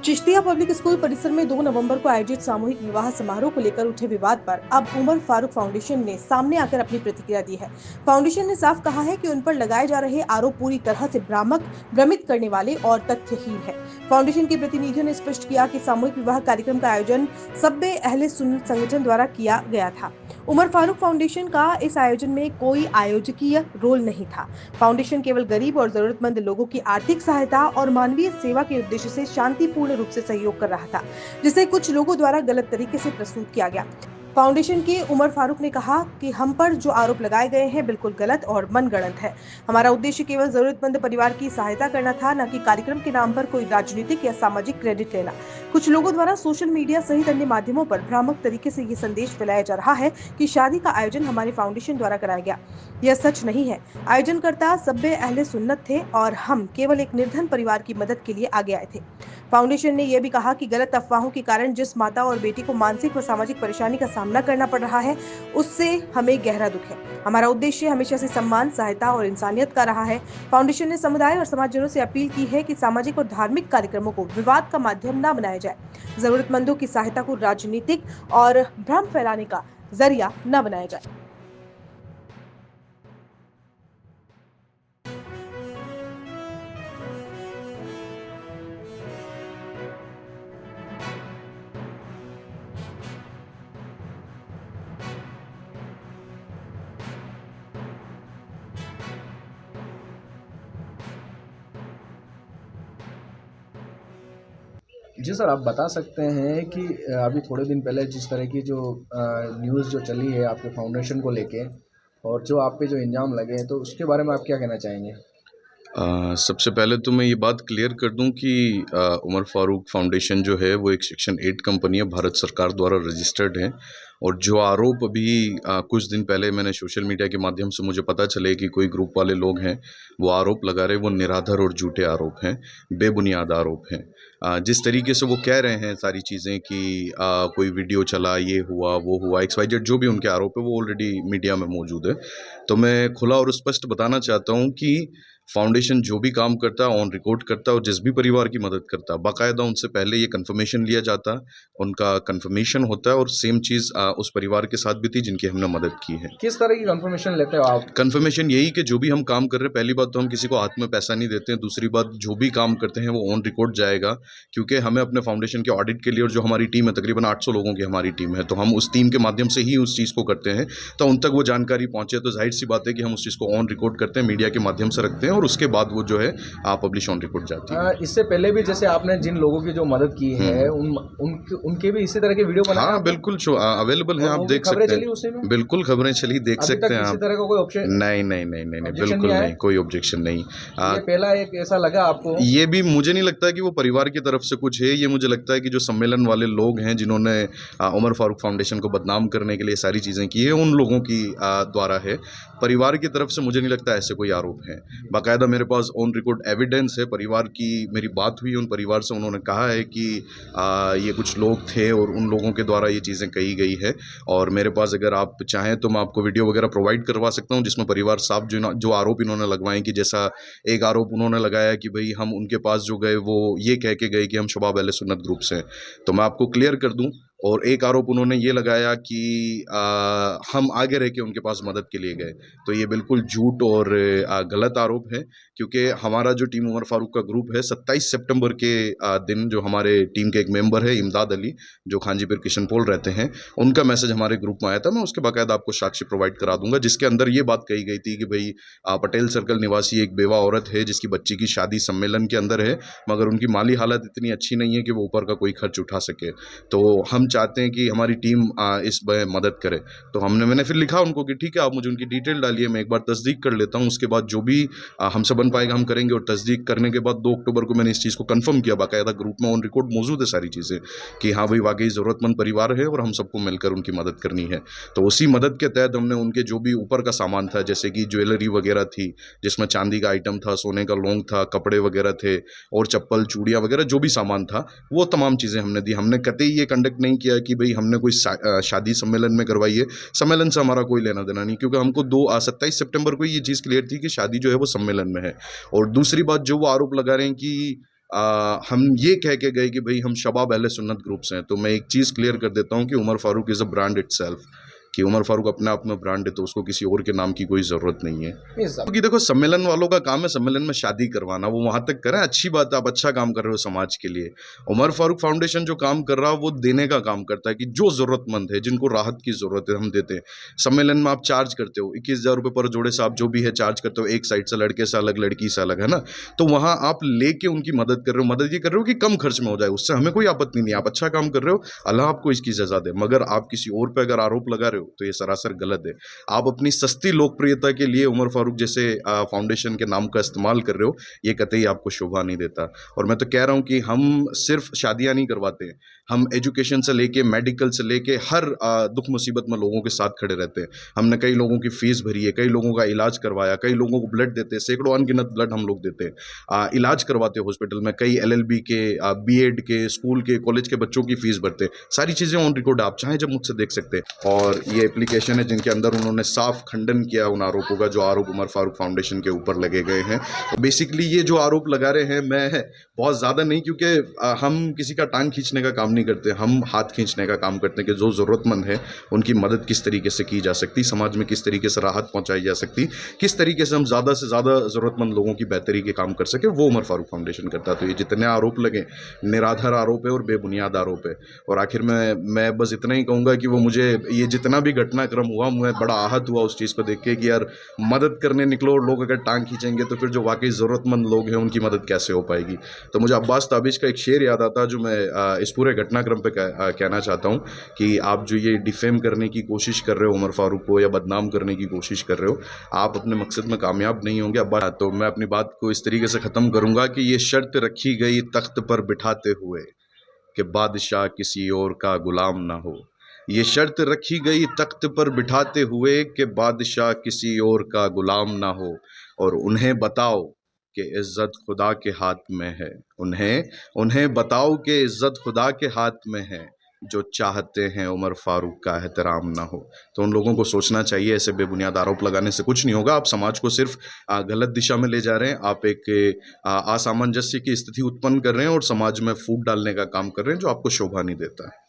Chishtiya public school परिसर में 2 नवंबर को आयोजित सामूहिक विवाह समारोह को लेकर उठे विवाद पर अब उमर फारूक फाउंडेशन ने सामने आकर अपनी प्रतिक्रिया दी है। फाउंडेशन ने साफ कहा है कि उन पर लगाए जा रहे आरोप पूरी तरह से भ्रामक, भ्रमित करने वाले और तथ्यहीन है। फाउंडेशन के प्रतिनिधियों ने स्पष्ट किया कि सामूहिक विवाह कार्यक्रम का आयोजन सब्बे अहले सुन्नत संगठन द्वारा किया गया था। उमर फारूक फाउंडेशन का इस आयोजन में कोई आयोजकीय रोल नहीं था। फाउंडेशन केवल गरीब और जरूरतमंद लोगों की आर्थिक सहायता और मानवीय सेवा के उद्देश्य से शांतिपूर्ण रूप से सहयोग कर रहा था, जिसे कुछ लोगों द्वारा गलत तरीके से प्रस्तुत किया गया। फाउंडेशन के उमर फारूक ने कहा कि हम पर जो आरोप लगाए गए हैं बिल्कुल गलत और मनगढ़ंत है। हमारा उद्देश्य केवल जरूरतमंद परिवार की सहायता करना था, न कि कार्यक्रम के नाम पर कोई राजनीतिक या सामाजिक क्रेडिट लेना। कुछ लोगों द्वारा सोशल मीडिया सहित अन्य माध्यमों पर भ्रामक तरीके से ये संदेश फैलाया जा रहा है कि शादी का आयोजन हमारे फाउंडेशन द्वारा कराया गया। यह सच नहीं है। आयोजनकर्ता सब्बे अहले सुन्नत थे और हम केवल एक निर्धन परिवार की मदद के लिए आगे आए थे। फाउंडेशन ने यह भी कहा कि गलत अफवाहों के कारण जिस माता और बेटी को मानसिक व सामाजिक परेशानी का सामना करना पड़ रहा है, उससे हमें गहरा दुख है। हमारा उद्देश्य हमेशा से सम्मान, सहायता और इंसानियत का रहा है। फाउंडेशन ने समुदाय और समाजजनों से अपील की है कि सामाजिक और धार्मिक कार्यक्रमों को विवाद का माध्यम न बनाया जाए। जरूरतमंदों की सहायता को राजनीतिक और भ्रम फैलाने का जरिया न बनाया जाए। जी सर, आप बता सकते हैं कि अभी थोड़े दिन पहले जिस तरह की जो न्यूज़ जो चली है आपके फाउंडेशन को लेके और जो आप पे जो इल्ज़ाम लगे हैं, तो उसके बारे में आप क्या कहना चाहेंगे? सबसे पहले तो मैं ये बात क्लियर कर दूं कि उमर फारूक फाउंडेशन जो है वो एक सेक्शन 8 कंपनी है, भारत सरकार द्वारा रजिस्टर्ड है। और जो आरोप अभी कुछ दिन पहले मैंने सोशल मीडिया के माध्यम से मुझे पता चले कि कोई ग्रुप वाले लोग हैं वो आरोप लगा रहे, वो निराधार और झूठे आरोप हैं, बेबुनियाद आरोप हैं। जिस तरीके से वो कह रहे हैं सारी चीज़ें कि कोई वीडियो चला, ये हुआ, वो हुआ, XYZ जो भी उनके आरोप है वो ऑलरेडी मीडिया में मौजूद है। तो मैं खुला और स्पष्ट बताना चाहता हूँ कि फाउंडेशन जो भी काम करता है ऑन रिकॉर्ड करता है और जिस भी परिवार की मदद करता है बाकायदा उनसे पहले ये कंफर्मेशन लिया जाता है, उनका कंफर्मेशन होता है। और सेम चीज़ उस परिवार के साथ भी थी जिनकी हमने मदद की है। किस तरह की कंफर्मेशन लेते हो आप? कंफर्मेशन यही कि जो भी हम काम कर रहे हैं, पहली बात तो हम किसी को हाथ में पैसा नहीं देते हैं, दूसरी बात जो भी काम करते हैं वो ऑन रिकॉर्ड जाएगा, क्योंकि हमें अपने फाउंडेशन के ऑडिट के लिए, और जो हमारी टीम है तकरीबन 800 लोगों की हमारी टीम है, तो हम उस टीम के माध्यम से ही उस चीज़ को करते हैं। तो उन तक वो जानकारी पहुँचे तो जाहिर सी बात है कि हम उस चीज़ को ऑन रिकॉर्ड करते हैं, मीडिया के माध्यम से रखते हैं और उसके बाद वो जो है पब्लिश ऑन रिकॉर्ड जाती है। इससे पहले भी जैसे आपने जिन लोगों की जो मदद की है उनके भी इसी तरह के वीडियो बनाए? हाँ बिल्कुल, अवेलेबल है, और आप वो भी देख खबरें सकते चली हैं। उसी में? बिल्कुल खबरें चली, देख अभी सकते तक हैं किसी आप। तरह का कोई ऑप्शन नहीं, ऑब्जेक्शन बिल्कुल नहीं आया? नहीं, कोई ऑब्जेक्शन नहीं। ये पहला एक ऐसा लगा आपको? ये भी मुझे नहीं लगता कि वो परिवार की तरफ से कुछ है। ये मुझे लगता है कि जो सम्मेलन वाले लोग हैं जिन्होंने उमर फारूक फाउंडेशन को बदनाम करने के लिए सारी चीज़ें की है, उन लोगों की द्वारा है। परिवार की तरफ से मुझे नहीं लगता ऐसे कोई आरोप है। बाकायदा मेरे पास ऑन रिकॉर्ड एविडेंस है, परिवार की मेरी बात हुई उन परिवार से, उन्होंने कहा है कि ये कुछ लोग थे और उन लोगों के द्वारा ये चीज़ें कही गई है। और मेरे पास अगर आप चाहें तो मैं आपको वीडियो वगैरह प्रोवाइड करवा सकता हूँ जिसमें परिवार साहब जो आरोप इन्होंने लगवाए, कि जैसा एक आरोप उन्होंने लगाया कि भाई हम उनके पास जो गए वो ये कह के गए कि हम शबाब अहले सुन्नत ग्रुप से हैं। तो मैं आपको क्लियर कर दूं, और एक आरोप उन्होंने ये लगाया कि हम आगे रह के उनके पास मदद के लिए गए। तो ये बिल्कुल झूठ और गलत आरोप है, क्योंकि हमारा जो टीम उमर फारूक का ग्रुप है 27 सितंबर के दिन जो हमारे टीम के एक मेंबर है इमदाद अली, जो खांजीपीर किशनपोल रहते हैं, उनका मैसेज हमारे ग्रुप में आया था। मैं उसके बाकायदा आपको साक्ष्य प्रोवाइड करा दूंगा, जिसके अंदर ये बात कही गई थी कि भाई पटेल सर्कल निवासी एक बेवा औरत है जिसकी बच्ची की शादी सम्मेलन के अंदर है, मगर उनकी माली हालत इतनी अच्छी नहीं है कि वो ऊपर का कोई खर्च उठा सके। तो हम चाहते हैं कि हमारी टीम इस में मदद करे। तो मैंने फिर लिखा उनको कि ठीक है, आप मुझे उनकी डिटेल डालिए, मैं एक बार तस्दीक कर लेता हूँ, उसके बाद जो भी हमसे बन पाएगा हम करेंगे। और तस्दीक करने के बाद 2 अक्टूबर को मैंने इस चीज़ को कंफर्म किया, बाकायदा ग्रुप में ऑन रिकॉर्ड मौजूद है सारी चीज़ें, कि हाँ भाई वाकई ज़रूरतमंद परिवार है और हम सबको मिलकर उनकी मदद करनी है। तो उसी मदद के तहत हमने उनके जो भी ऊपर का सामान था, जैसे कि ज्वेलरी वगैरह थी जिसमें चांदी का आइटम था, सोने का लौंग था, कपड़े वगैरह थे, और चप्पल चूड़ियाँ वगैरह जो भी सामान था, वो तमाम चीज़ें हमने दी। हमने कतई ये कंडक्ट नहीं किया कि भाई हमने कोई शादी सम्मेलन में करवाई है। सम्मेलन से हमारा कोई लेना देना नहीं, क्योंकि हमको 27 सितंबर को ये चीज़ क्लियर थी कि शादी जो है वो सम्मेलन में है। और दूसरी बात जो वो आरोप लगा रहे हैं कि हम ये कह के गए कि भाई हम शबाब अहले सुन्नत ग्रुप से हैं, तो मैं एक चीज़ क्लियर कर देता हूँ कि Umar Farooq is a brand itself, कि उमर फारूक अपने आप में ब्रांड है, तो उसको किसी और के नाम की कोई ज़रूरत नहीं है। क्योंकि देखो, सम्मेलन वालों का काम है सम्मेलन में शादी करवाना, वो वहाँ तक करें, अच्छी बात है, आप अच्छा काम कर रहे हो समाज के लिए। उमर फारूक फाउंडेशन जो काम कर रहा है वो देने का काम करता है, कि जो ज़रूरतमंद है, जिनको राहत की ज़रूरत है, हम देते हैं। सम्मेलन में आप चार्ज करते हो 21,000 रुपये पर जोड़े से, आप जो भी है चार्ज करते हो, एक साइड से लड़के से अलग, लड़की से अलग, है ना। तो वहाँ आप लेके उनकी मदद कर रहे हो, मदद ये कर रहे हो कि कम खर्च में हो जाए, उससे हमें कोई आपत्ति नहीं है, आप अच्छा काम कर रहे हो, अल्लाह आपको इसकी सज़ा दे। मगर आप किसी और पे अगर आरोप लगा रहे हो तो ये सरासर गलत है। आप अपनी सस्ती लोकप्रियता के लिए उमर फारूक जैसे फाउंडेशन के नाम का इस्तेमाल कर रहे हो, ये कतई आपको शोभा नहीं देता। और मैं तो कह रहा हूँ कि हम सिर्फ शादियां नहीं करवाते हैं, हम एजुकेशन से लेके मेडिकल से लेके हर दुख मुसीबत में लोगों के साथ खड़े रहते हैं। हमने कई लोगों की फीस भरी है, कई लोगों का इलाज करवाया, कई लोगों को ब्लड देते हैं, सैकड़ों अनगिनत ब्लड हम लोग देते हैं, इलाज करवाते हैं हॉस्पिटल में, कई LLB के, B.Ed के, स्कूल के, कॉलेज के बच्चों की फीस भरते हैं। सारी चीज़ें ऑन रिकॉर्ड, आप चाहें जब मुझसे देख सकते हैं। और ये एप्लीकेशन है जिनके अंदर उन्होंने साफ खंडन किया उन आरोपों का जो आरोप उमर फारूक फाउंडेशन के ऊपर लगे गए हैं। बेसिकली ये जो आरोप लगा रहे हैं, मैं बहुत ज़्यादा नहीं, क्योंकि हम किसी का टांग खींचने का काम नहीं करते, हम हाथ खींचने का काम करते हैं कि जो ज़रूरतमंद है उनकी मदद किस तरीके से की जा सकती, समाज में किस तरीके से राहत पहुंचाई जा सकती, किस तरीके से हम ज़्यादा से ज़्यादा ज़रूरतमंद लोगों की बेहतरी के काम कर सके, वो उमर फारूक फाउंडेशन करता है। तो ये जितने आरोप लगे, निराधार आरोप है और बेबुनियाद आरोप है। और आखिर में मैं बस इतना ही कहूँगा कि वो मुझे ये जितना भी घटनाक्रम हुआ, मैं बड़ा आहत हुआ उस चीज़ को देख के कि यार, मदद करने निकलो और लोग अगर टांग खींचेंगे तो फिर जो वाकई ज़रूरतमंद लोग हैं उनकी मदद कैसे हो पाएगी। तो मुझे अब्बास ताबिश का एक शेर याद आता है जो मैं इस पूरे घटनाक्रम पे कहना चाहता हूँ कि आप जो ये डिफेम करने की कोशिश कर रहे हो उमर फारूक को, या बदनाम करने की कोशिश कर रहे हो, आप अपने मकसद में कामयाब नहीं होंगे। अब्बास, तो मैं अपनी बात को इस तरीके से ख़त्म करूँगा कि ये शर्त रखी गई तख्त पर बिठाते हुए कि बादशाह किसी और का गुलाम ना हो। ये शर्त रखी गई तख्त पर बिठाते हुए कि बादशाह किसी और का गुलाम ना हो। और उन्हें बताओ कि इज़्ज़त खुदा के हाथ में है, उन्हें बताओ कि इज़्ज़त खुदा के हाथ में है, जो चाहते हैं उमर फारूक का एहतराम ना हो। तो उन लोगों को सोचना चाहिए, ऐसे बेबुनियाद आरोप लगाने से कुछ नहीं होगा। आप समाज को सिर्फ गलत दिशा में ले जा रहे हैं, आप एक असामंजस्य की स्थिति उत्पन्न कर रहे हैं और समाज में फूट डालने का काम कर रहे हैं, जो आपको शोभा नहीं देता है।